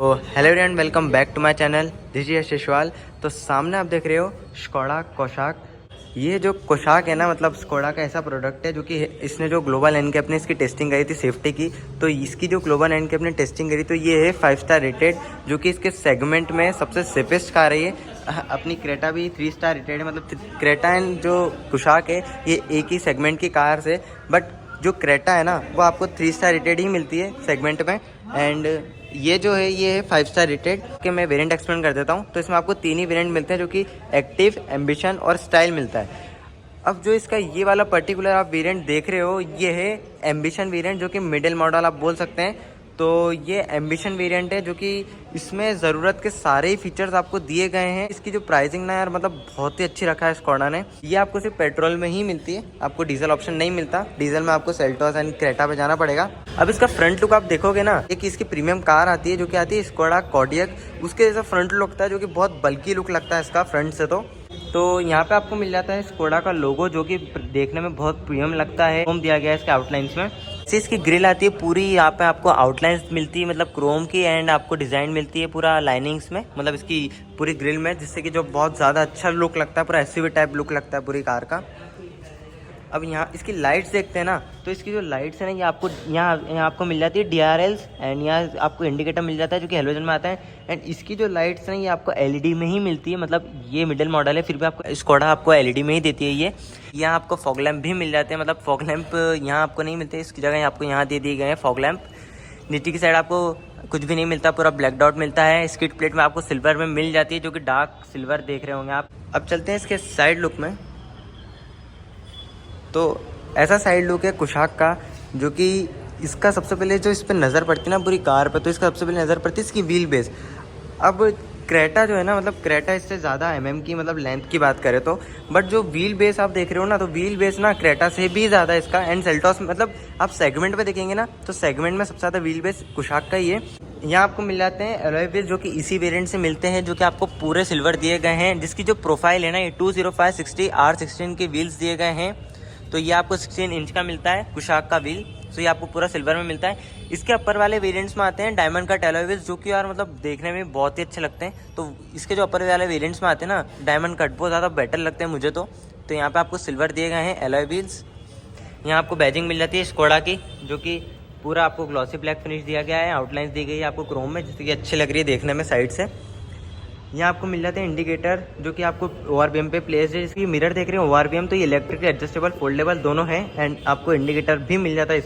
तो hello everyone, welcome back to my channel. This is Yashwal. तो सामने आप देख रहे हो स्कोडा कोशाक। ये जो कोशाक है ना, मतलब स्कोडा का ऐसा प्रोडक्ट है जो कि इसने जो ग्लोबल एनकैप ने इसकी टेस्टिंग करी थी सेफ्टी की। तो इसकी जो ग्लोबल एनकैप ने टेस्टिंग करी तो ये है 5 स्टार रेटेड, जो कि इसके सेगमेंट में सबसे सेफेस्ट कार है। ये अपनी क्रेटा भी 3 स्टार रेटेड है। मतलब क्रेटा एंड जो कोशाक है ये एक ही सेगमेंट की कार है, बट जो क्रेटा है ना वो आपको 3 स्टार रेटेड ही मिलती है सेगमेंट में। एंड ये जो है ये है 5 स्टार रेटेड के। मैं वेरिएंट एक्सप्लेन कर देता हूँ। तो इसमें आपको 3 ही वेरिएंट मिलते हैं, जो कि एक्टिव, एम्बिशन और स्टाइल मिलता है। अब जो इसका ये वाला पर्टिकुलर आप वेरिएंट देख रहे हो ये है एम्बिशन वेरिएंट, जो कि मिडिल मॉडल आप बोल सकते हैं। तो ये एम्बिशन वेरिएंट है, जो कि इसमें ज़रूरत के सारे ही फीचर्स आपको दिए गए हैं। इसकी जो प्राइसिंग ना यार, मतलब बहुत ही अच्छी रखा है स्कोडा ने। ये आपको सिर्फ पेट्रोल में ही मिलती है, आपको डीजल ऑप्शन नहीं मिलता। डीजल में आपको सेल्टोस एंड क्रेटा पे जाना पड़ेगा। अब इसका फ्रंट लुक आप देखोगे ना, एक इसकी प्रीमियम कार आती है जो कि आती है स्कोडा कॉडियक, उसके जैसा फ्रंट लुक लगता है, जो कि बहुत बल्कि लुक लगता है इसका फ्रंट से। तो यहाँ पे आपको मिल जाता है स्कोडा का लोगो, जो कि देखने में बहुत प्रीमियम लगता है। क्रोम दिया गया है इसके आउटलाइंस में। से इसकी ग्रिल आती है पूरी, यहाँ पे आपको आउटलाइंस मिलती है मतलब क्रोम की, एंड आपको डिज़ाइन मिलती है पूरा लाइनिंग्स में, मतलब इसकी पूरी ग्रिल में, जिससे कि जो बहुत ज़्यादा अच्छा लुक लगता है, पूरा एसयूवी टाइप लुक लगता है पूरी कार का। अब यहाँ इसकी लाइट्स देखते हैं ना, तो इसकी जो लाइट्स है ना, ये आपको यहाँ आपको मिल जाती है DRLs, एंड यहाँ आपको इंडिकेटर मिल जाता है जो कि हेलोजन में आता है। एंड इसकी जो लाइट्स हैं ये आपको LED में ही मिलती है। मतलब ये मिडिल मॉडल है, फिर भी आपको स्कोडा आपको LED में ही देती है ये। यहाँ आपको फॉग लैम्प भी मिल जाते हैं, मतलब फॉग लैम्प यहाँ आपको नहीं मिलते, इसकी जगह आपको यहाँ दे दिए गए हैं फॉग लैम्प। नीचे की साइड आपको कुछ भी नहीं मिलता, पूरा ब्लैक डॉट मिलता है। स्किड प्लेट में आपको सिल्वर में मिल जाती है, जो कि डार्क सिल्वर देख रहे होंगे आप। अब चलते हैं इसके साइड लुक में। तो ऐसा साइड लुक है कोशाक का, जो कि इसका सबसे पहले जो इस पर नज़र पड़ती है ना पूरी कार पर, तो इसका सबसे पहले नज़र पड़ती है इसकी व्हील बेस। अब क्रेटा जो है ना, मतलब क्रेटा इससे ज़्यादा की मतलब लेंथ की बात करें तो, बट जो व्हील बेस आप देख रहे हो ना, तो व्हील बेस ना क्रेटा से भी ज़्यादा इसका। एंड सेल्टोस मतलब आप सेगमेंट पे देखेंगे ना, तो सेगमेंट में सबसे ज़्यादा व्हील बेस कोशाक का ही है। यहाँ आपको मिल जाते हैं एलॉय व्हील्स, जो कि इसी वेरिएंट से मिलते हैं, जो कि आपको पूरे सिल्वर दिए गए हैं। जिसकी जो प्रोफाइल है ना, ये 205/60 R16 के व्हील्स दिए गए हैं। तो ये आपको 16 इंच का मिलता है कोशाक का व्हील। तो ये आपको पूरा सिल्वर में मिलता है। इसके अपर वाले वेरिएंट्स में आते हैं डायमंड कट एलॉय व्हील्स, जो कि यार मतलब देखने में बहुत ही अच्छे लगते हैं। तो इसके जो अपर वाले वेरिएंट्स में आते हैं ना डायमंड कट, बहुत ज़्यादा बेटर लगते हैं मुझे तो। यहाँ पे आपको सिल्वर दिए गए हैं एलॉय व्हील्स। यहाँ आपको बैजिंग मिल जाती है स्कोडा की, जो कि पूरा आपको ग्लॉसी ब्लैक फिनिश दिया गया है। आउटलाइंस दी गई है आपको क्रोम में, जिससे कि अच्छी लग रही है देखने में साइड से। यहाँ आपको मिल जाते हैं इंडिकेटर, जो कि आपको ORVM पे प्लेस है। इसकी मिरर देख रहे हो ORVM, तो ये इलेक्ट्रिक एडजस्टेबल फोल्डेबल दोनों है। एंड आपको इंडिकेटर भी मिल जाता है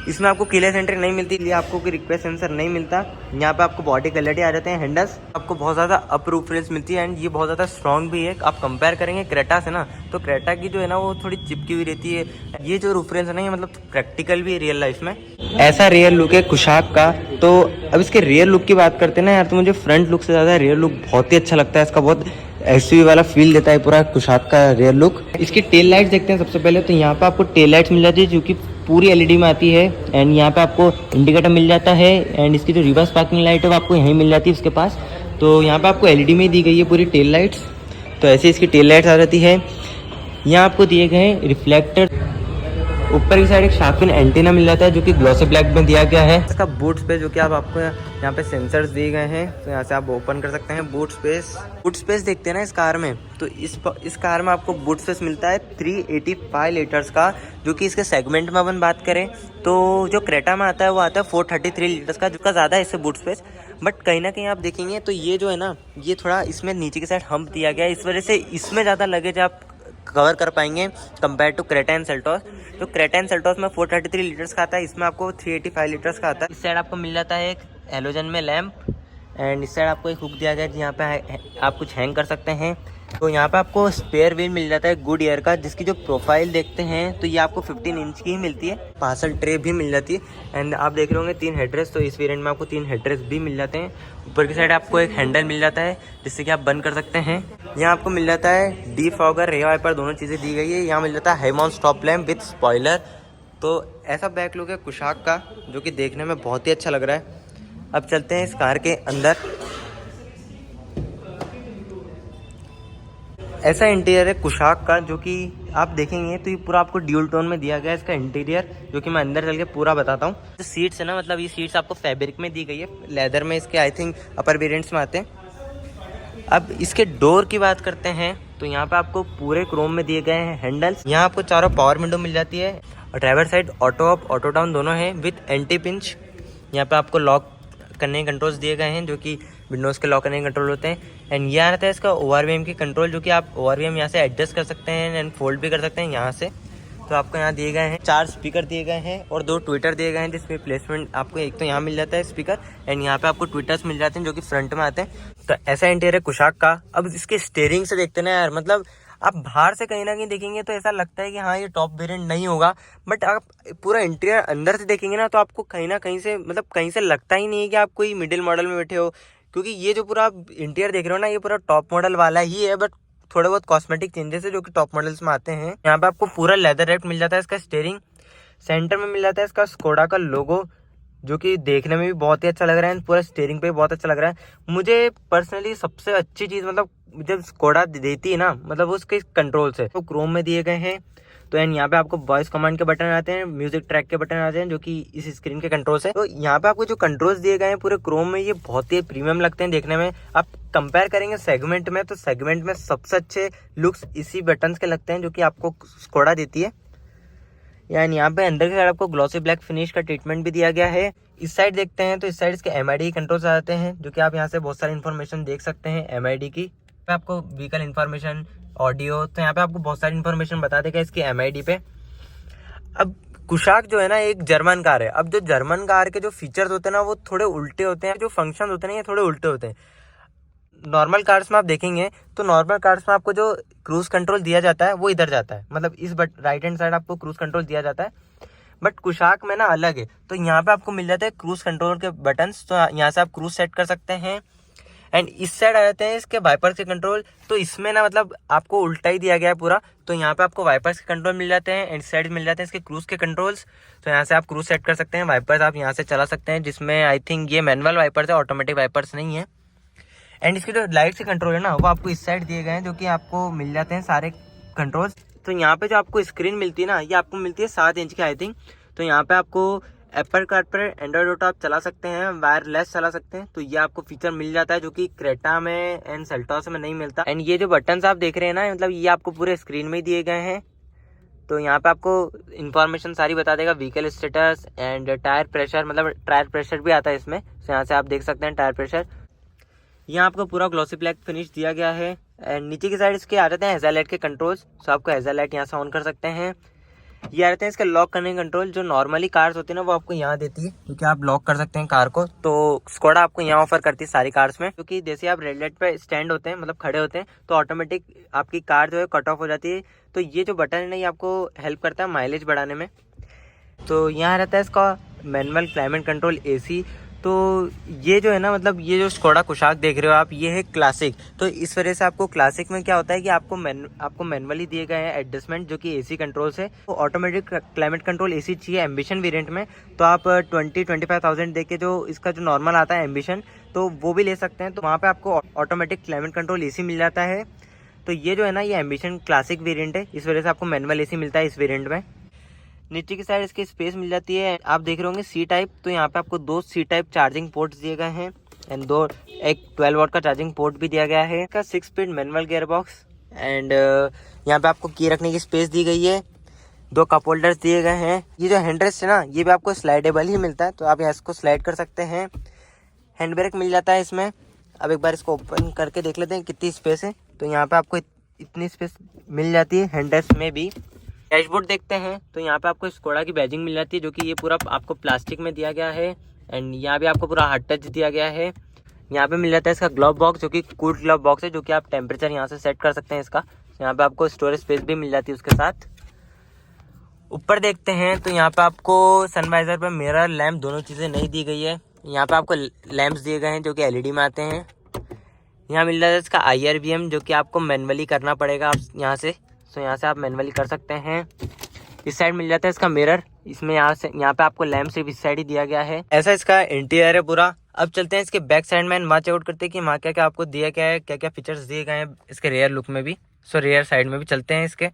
इसमें आपको कीलेस एंट्री नहीं मिलती, इसलिए आपको कोई रिक्वेस्ट सेंसर नहीं मिलता। यहाँ पे आपको बॉडी क्लैरिटी आ जाते हैं हैंडल्स, आपको बहुत ज़्यादा अप रूफ रेल्स मिलती है। एंड ये बहुत ज़्यादा स्ट्रॉन्ग भी है। आप कंपेयर करेंगे क्रेटा से ना, तो क्रेटा की जो है ना वो थोड़ी चिपकी हुई रहती है। ये जो रूफ रेल्स है ना, ये मतलब प्रैक्टिकल भी है रियल लाइफ में। ऐसा रियल लुक है कोशाक का। तो अब इसके रियर लुक की बात करते हैं ना यार, तो मुझे फ्रंट लुक से ज़्यादा रियर लुक बहुत ही अच्छा लगता है। इसका बहुत एसयूवी वाला फील देता है पूरा कोशाक का रियर लुक। इसकी टेल लाइट्स देखते हैं सबसे पहले। तो यहाँ पे आपको टेल लाइट्स मिल जाती है, जो कि पूरी LED में आती है। एंड यहाँ पे आपको इंडिकेटर मिल जाता है। एंड इसकी जो रिवर्स पार्किंग लाइट है वो आपको यहीं मिल जाती है उसके पास। तो यहाँ पे आपको LED में दी गई है पूरी टेल लाइट्स। तो ऐसे इसकी टेल लाइट्स आ जाती है। यहाँ आपको दिए गए हैं रिफ्लेक्टर। ऊपर की साइड एक शार्क एंटीना मिल जाता है, जो कि ग्लॉसी ब्लैक में दिया गया है। इसका बूट स्पेस, जो कि आपको यहाँ पे सेंसर्स दिए गए हैं, तो यहाँ से आप ओपन कर सकते हैं। बूट स्पेस देखते हैं ना इस कार में, तो इस कार में आपको बूट स्पेस मिलता है 385 लीटर्स का। जो कि इसके सेगमेंट में अपन बात करें तो जो क्रेटा में आता है वो आता है 433 लीटर्स का, जिसका ज़्यादा है इससे बूट स्पेस। बट कहीं ना कहीं आप देखेंगे तो ये जो है ना, ये थोड़ा इसमें नीचे की साइड हम्प दिया गया है, इस वजह से इसमें ज़्यादा लगेज आप कवर कर पाएंगे compare to Creta and Seltos. तो क्रेटा एंड सेल्टोस में 433 लीटर्स का आता है, इसमें आपको 385 लीटर्स का आता है। इस साइड आपको मिल जाता है एक हेलोजन में लैंप। एंड इस साइड आपको एक हुक दिया गया है, जहाँ पे आप कुछ हैंग कर सकते हैं। तो यहाँ पे आपको स्पेयर व्हील मिल जाता है गुड ईयर का, जिसकी जो प्रोफाइल देखते हैं तो ये आपको 15 इंच की ही मिलती है। पार्सल ट्रे भी मिल जाती है। एंड आप देख रहे होंगे 3 हेडरेस्ट, तो इस वेरिएंट में आपको 3 हेडरेस्ट भी मिल जाते हैं। ऊपर की साइड आपको एक हैंडल मिल जाता है, जिससे कि आप बंद कर सकते हैं। यहाँ आपको मिल जाता है डीफॉगर, रेयर वाइपर, दोनों चीज़ें दी गई है। यहाँ मिल जाता है high stop lamp with spoiler. तो ऐसा बैक लुक है कोशाक का, जो कि देखने में बहुत ही अच्छा लग रहा है। अब चलते हैं इस कार के अंदर। ऐसा इंटीरियर है कुशाक का जो कि आप देखेंगे तो ये पूरा आपको ड्यूल टोन में दिया गया है इसका इंटीरियर, जो कि मैं अंदर चल के पूरा बताता हूँ। जो सीट्स है ना, मतलब ये सीट्स आपको फैब्रिक में दी गई है, लेदर में इसके आई थिंक अपर वेरिएंट्स में आते हैं। अब इसके डोर की बात करते हैं तो यहाँ पे आपको पूरे क्रोम में दिए गए हैं हैंडल्स। यहाँ आपको चारों पावर विंडो मिल जाती है और driver side auto up auto down दोनों हैं विथ एंटी पिंच। यहाँ पे आपको लॉक करने के कंट्रोल्स दिए गए हैं जो कि विंडोज़ के लॉक करने के कंट्रोल होते हैं। एंड ये आता है इसका ORVM की कंट्रोल, जो कि आप ORVM यहाँ से एडजस्ट कर सकते हैं एंड फोल्ड भी कर सकते हैं यहाँ से। तो आपको यहाँ दिए गए हैं 4 स्पीकर दिए गए हैं और 2 ट्विटर दिए गए हैं, जिसमें प्लेसमेंट आपको एक तो यहाँ मिल जाता है स्पीकर एंड यहाँ पे आपको ट्विटर्स मिल जाते हैं जो कि फ्रंट में आते हैं। तो ऐसा इंटीरियर है कुशाक का। अब इसके स्टीयरिंग से देखते ना यार, मतलब आप बाहर से कहीं ना कहीं देखेंगे तो ऐसा लगता है कि हाँ ये टॉप वेरिएंट नहीं होगा, बट आप पूरा इंटीरियर अंदर से देखेंगे ना तो आपको कहीं ना कहीं से, मतलब कहीं से लगता ही नहीं है कि आप कोई मिडिल मॉडल में बैठे हो, क्योंकि ये जो पूरा आप इंटीरियर देख रहे हो ना ये पूरा टॉप मॉडल वाला ही है, बट थोड़े बहुत कॉस्मेटिक चेंजेस है जो कि टॉप मॉडल्स में आते हैं। यहाँ पे आपको पूरा लेदर रैप्ड मिल जाता है इसका स्टीयरिंग। सेंटर में मिल जाता है इसका स्कोडा का लोगो, जो कि देखने में भी बहुत ही अच्छा लग रहा है, पूरा स्टीयरिंग पे भी बहुत अच्छा लग रहा है। मुझे पर्सनली सबसे अच्छी चीज़ मतलब जब स्कोडा देती है ना, मतलब उसके कंट्रोल्स है तो क्रोम में दिए गए हैं। तो एंड यहाँ पे आपको वॉइस कमांड के बटन आते हैं, म्यूजिक ट्रैक के बटन आते हैं जो कि इस स्क्रीन के कंट्रोल्स है। तो यहाँ पे आपको जो कंट्रोल्स दिए गए हैं पूरे क्रोम में, ये बहुत ही प्रीमियम लगते हैं देखने में। आप कंपेयर करेंगे सेगमेंट में तो सेगमेंट में सबसे अच्छे लुक्स इसी बटन्स के लगते हैं जो कि आपको स्कोडा देती है। यानी यहाँ पे अंदर की साइड आपको ग्लॉसी ब्लैक फिनिश का ट्रीटमेंट भी दिया गया है। इस साइड देखते हैं तो इस साइड इसके MID कंट्रोल्स आ जाते हैं, जो कि आप यहाँ से बहुत सारी इन्फॉर्मेशन देख सकते हैं MID की। आपको व्हीकल इन्फॉर्मेशन, ऑडियो, तो यहाँ पे आपको बहुत सारी इन्फॉर्मेशन बता देगा इसकी MID पे। अब कुशाक जो है ना एक जर्मन कार है। अब जो जर्मन कार के जो फीचर्स होते हैं ना वो थोड़े उल्टे होते हैं, जो फंक्शन होते हैं ये थोड़े उल्टे होते हैं। नॉर्मल कार्स में आप देखेंगे तो नॉर्मल कार्स में आपको जो क्रूज कंट्रोल दिया जाता है वो इधर जाता है, मतलब इस राइट हैंड साइड आपको क्रूज कंट्रोल दिया जाता है, बट कुशाक में ना अलग है। तो यहाँ पे आपको मिल जाता है क्रूज कंट्रोल के बटन्स, तो यहाँ से आप क्रूज सेट कर सकते हैं। एंड इस साइड आ जाते हैं इसके वाइपर्स के कंट्रोल, तो इसमें ना मतलब आपको उल्टा ही दिया गया है पूरा। तो यहाँ पे आपको वाइपर्स के कंट्रोल मिल जाते हैं एंड साइड मिल जाते हैं इसके क्रूज के कंट्रोल्स। तो यहाँ से आप क्रूज सेट कर सकते हैं, वाइपर्स आप यहाँ से चला सकते हैं, जिसमें आई थिंक ये मैनुअल वाइपर्स है, ऑटोमेटिक वाइपर्स नहीं है। एंड इसके जो लाइट के कंट्रोल है ना वो आपको इस साइड दिए गए हैं, जो कि आपको मिल जाते हैं सारे कंट्रोल्स। तो यहाँ पे जो आपको स्क्रीन मिलती है ना ये आपको मिलती है 7 इंच की आई थिंक। तो यहाँ पे आपको एप्पल कार्ड पर एंड्रॉइड ऑटो आप चला सकते हैं, वायरलेस चला सकते हैं, तो ये आपको फीचर मिल जाता है जो कि क्रेटा में एंड सेल्टॉस में नहीं मिलता। एंड ये जो बटन्स आप देख रहे हैं ना, मतलब ये आपको पूरे स्क्रीन में ही दिए गए हैं। तो यहाँ पे आपको इन्फॉर्मेशन सारी बता देगा, vehicle status and tyre pressure, मतलब टायर प्रेशर भी आता है इसमें। तो यहाँ से आप देख सकते हैं टायर प्रेशर। यहाँ आपको पूरा ग्लॉसी ब्लैक फिनिश दिया गया है। एंड नीचे की साइड इसके आ जाते हैं हेजालाइट के कंट्रोल्स, तो आपको हेजालाइट यहाँ से ऑन कर सकते हैं। ये आ जाते हैं इसके लॉक करने के कंट्रोल, जो नॉर्मली कार्स होती है ना वो आपको यहाँ देती है, क्योंकि आप लॉक कर सकते हैं कार को। तो स्कोडा आपको यहाँ ऑफर करती है सारी कार्स में, क्योंकि जैसे आप रेड लाइट पे स्टैंड होते हैं, मतलब खड़े होते हैं, तो ऑटोमेटिक आपकी कार जो है कट ऑफ हो जाती है। तो ये जो बटन है ना ये आपको हेल्प करता है माइलेज बढ़ाने में। तो यहाँ रहता है इसका मैनुअल क्लाइमेट कंट्रोल AC। तो ये जो है ना, मतलब ये जो स्कोडा कुशाक देख रहे हो आप, ये है क्लासिक। तो इस वजह से आपको क्लासिक में क्या होता है कि आपको मैनुअली दिए गए हैं एडजस्टमेंट, जो कि AC कंट्रोल्स है। तो ऑटोमेटिक क्लाइमेट कंट्रोल AC चाहिए एम्बिशन वेरिएंट में, तो आप 20-25,000 दे के जो इसका जो नॉर्मल आता है एम्बिशन, तो वो भी ले सकते हैं। तो वहाँ पर आपको ऑटोमेटिक क्लाइमेट कंट्रोल AC मिल जाता है। तो ये जो है ना ये एम्बिशन क्लासिक वेरियंट है, इस वजह से आपको मैनुअल AC मिलता है इस वेरियंट में। नीचे की साइड इसकी स्पेस मिल जाती है। आप देख रहे होंगे C टाइप, तो यहाँ पे आपको 2 C टाइप चार्जिंग पोर्ट्स दिए गए हैं एंड एक 12 वॉट का चार्जिंग पोर्ट भी दिया गया है। इसका 6 speed manual gear box and यहाँ पे आपको की रखने की स्पेस दी गई है। 2 कप होल्डर्स दिए गए हैं। ये जो हैंड रेस्ट है ना ये भी आपको स्लाइडेबल ही मिलता है, तो आप यहाँ इसको स्लाइड कर सकते हैं। हैंड ब्रेक मिल जाता है इसमें। अब एक बार इसको ओपन करके देख लेते हैं कितनी स्पेस है। तो यहाँ पे आपको इतनी स्पेस मिल जाती है हैंड रेस्ट में भी। डैशबोर्ड देखते हैं तो यहाँ पे आपको स्कोडा की बैजिंग मिल जाती है, जो कि ये पूरा आपको प्लास्टिक में दिया गया है। एंड यहाँ भी आपको पूरा हार्ड टच दिया गया है। यहाँ पे मिल जाता है इसका ग्लव बॉक्स, जो कि कूल ग्लव बॉक्स है, जो कि आप टेम्परेचर यहाँ से सेट कर सकते हैं इसका। यहाँ पे आपको स्टोरेज स्पेस भी मिल जाती है उसके साथ। ऊपर देखते हैं तो यहाँ पे आपको सनवाइजर पे मिरर लैम्प दोनों चीज़ें नहीं दी गई है। यहाँ पे आपको लैम्प्स दिए गए हैं जो कि LED में आते हैं। यहाँ मिल जाता है इसका IRBM, जो कि आपको मैनुअली करना पड़ेगा आप यहाँ से। तो यहाँ से आप मैनुअली कर सकते हैं। इस साइड मिल जाता है इसका मिरर, इसमें यहाँ पे आपको लैम्प सिर्फ इस साइड ही दिया गया है। ऐसा इसका इंटीरियर है पूरा। अब चलते हैं इसके बैक साइड में, वहाँ चेकआउट करते हैं कि वहाँ क्या क्या आपको दिया गया है, क्या क्या फीचर्स दिए गए हैं इसके रेयर लुक में भी। सो रियर साइड में भी चलते हैं इसके।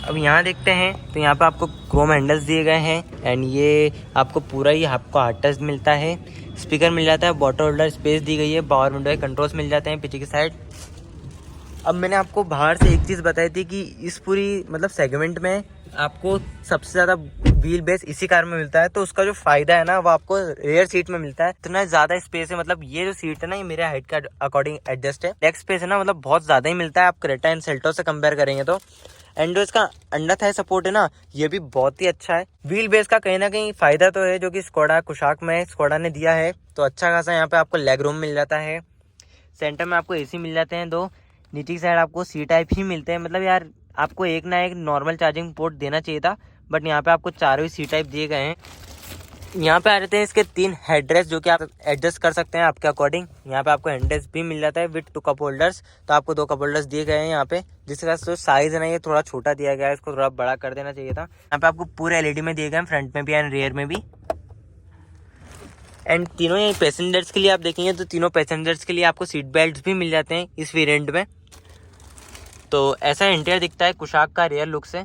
अब यहाँ देखते हैं तो यहाँ पे आपको क्रोम हैंडल्स दिए गए हैं एंड ये आपको पूरा ही आपको हार्ड टच मिलता है। स्पीकर मिल जाता है, बॉटल होल्डर स्पेस दी गई है, पावर विंडो के कंट्रोल्स मिल जाते हैं पीछे की साइड। अब मैंने आपको बाहर से एक चीज़ बताई थी कि इस पूरी मतलब सेगमेंट में आपको सबसे ज़्यादा व्हील बेस इसी कार में मिलता है, तो उसका जो फ़ायदा है ना वो आपको रेयर सीट में मिलता है। इतना ज़्यादा स्पेस है, मतलब ये जो सीट है ना ये मेरे हाइट के अकॉर्डिंग एडजस्ट है। लेग स्पेस है ना मतलब बहुत ज़्यादा ही मिलता है आप क्रेटा एंड सेल्टो से कंपेयर करेंगे तो। एंड जो इसका अंडर थाई सपोर्ट है ना ये भी बहुत ही अच्छा है। व्हील बेस का कहीं ना कहीं फ़ायदा तो है जो कि स्कोडा कुशाक में स्कोडा ने दिया है, तो अच्छा खासा यहाँ पे आपको लेग रूम मिल जाता है। सेंटर में आपको AC मिल जाते हैं 2, नीचे की साइड आपको C टाइप ही मिलते हैं। मतलब यार आपको एक ना एक नॉर्मल चार्जिंग पोर्ट देना चाहिए था, बट यहाँ पे आपको चारों ही C टाइप दिए गए हैं। यहाँ पे आ जाते हैं इसके 3 हेडरेस्ट जो कि आप एडजस्ट कर सकते हैं आपके अकॉर्डिंग। यहाँ पे आपको हेडरेस्ट भी मिल जाता है विद 2 कप होल्डर्स, तो आपको 2 कप होल्डर्स दिए गए हैं यहाँ पे, जिसका जो साइज है ना ये थोड़ा छोटा दिया गया है, इसको थोड़ा बड़ा कर देना चाहिए था। यहाँ पे आपको पूरे LED में दिए गए हैं, फ्रंट में भी एंड रियर में भी। एंड तीनों ये पैसेंजर्स के लिए आप देखेंगे तो तीनों पैसेंजर्स के लिए आपको सीट बेल्ट भी मिल जाते हैं इस वेरिएंट में। तो ऐसा इंटीरियर दिखता है कुशाक का रियर लुक से।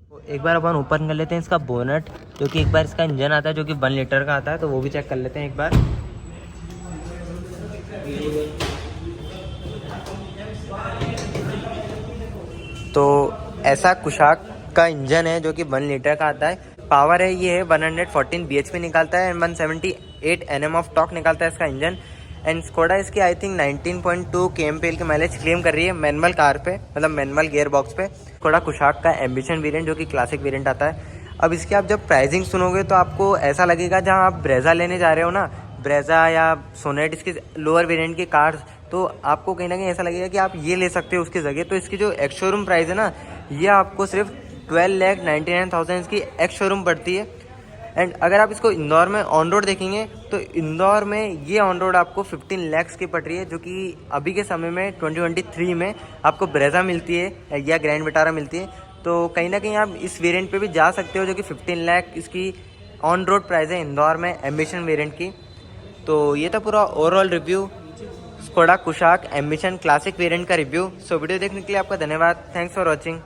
तो एक बार अपन ओपन कर लेते हैं इसका बोनट, जो कि एक बार इसका इंजन आता है जो कि 1 लीटर का आता है, तो वो भी चेक कर लेते हैं एक बार। तो ऐसा कुशाक का इंजन है जो कि 1 लीटर का आता है। पावर है ये है 114 bhp निकालता है एंड 178 Nm ऑफ टॉर्क निकालता है इसका इंजन। एंड स्कोडा इसकी आई थिंक 19.2 kmpl के माइलेज क्लेम कर रही है मैनुअल कार पे, मतलब मैनुअल गियर बॉक्स पे। स्कोडा कुशाक का एम्बिशन वेरिएंट जो कि क्लासिक वेरिएंट आता है। अब इसकी आप जब प्राइसिंग सुनोगे तो आपको ऐसा लगेगा जहाँ आप ब्रेजा लेने जा रहे हो ना, ब्रेजा या सोनेट इसकी लोअर वेरिएंट की कार्स, तो आपको कहीं ना कहीं ऐसा लगेगा कि आप ये ले सकते हो उसकी जगह। तो इसकी जो एक्स शोरूम प्राइस है ना ये आपको सिर्फ 12,99,000 इसकी एक्स शोरूम पड़ती है। एंड अगर आप इसको इंदौर में ऑन रोड देखेंगे तो इंदौर में ये ऑन रोड आपको 15 लाख की पड़ रही है, जो कि अभी के समय में 2023 में आपको ब्रेजा मिलती है या ग्रैंड विटारा मिलती है। तो कहीं ना कहीं आप इस वेरिएंट पे भी जा सकते हो, जो कि 15 लाख इसकी ऑन रोड प्राइस है इंदौर में एम्बिशन वेरिएंट की। तो ये था पूरा overall review Skoda Kushaq ambition classic variant का रिव्यू। सो वीडियो देखने के लिए आपका धन्यवाद। Thanks for watching.